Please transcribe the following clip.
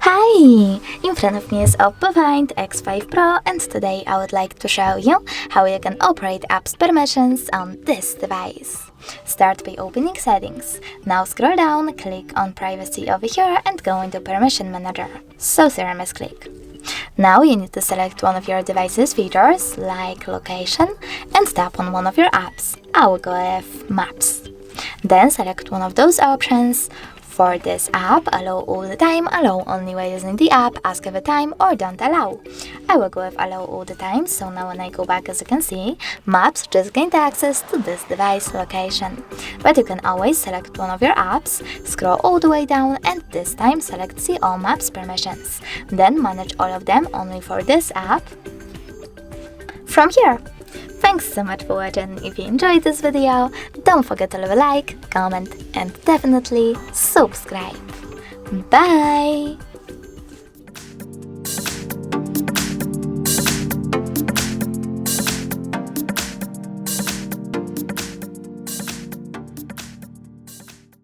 Hi! In front of me is OPPO Find X5 Pro, and today I would like to show you how you can operate apps permissions on this device. Start by opening Settings. Now scroll down, click on Privacy over here and go into Permission Manager. So here I must click. Now you need to select one of your device's features, like Location, and tap on one of your apps. I will go with Maps. Then select one of those options. For this app, allow all the time, allow only while using the app, ask every time, or don't allow. I will go with allow all the time, so now when I go back, as you can see, Maps just gained access to this device location. But you can always select one of your apps, scroll all the way down, and this time select See All Maps Permissions. Then manage all of them only for this app from here. Thanks so much for watching. If you enjoyed this video, don't forget to leave a like, comment, and definitely subscribe. Bye!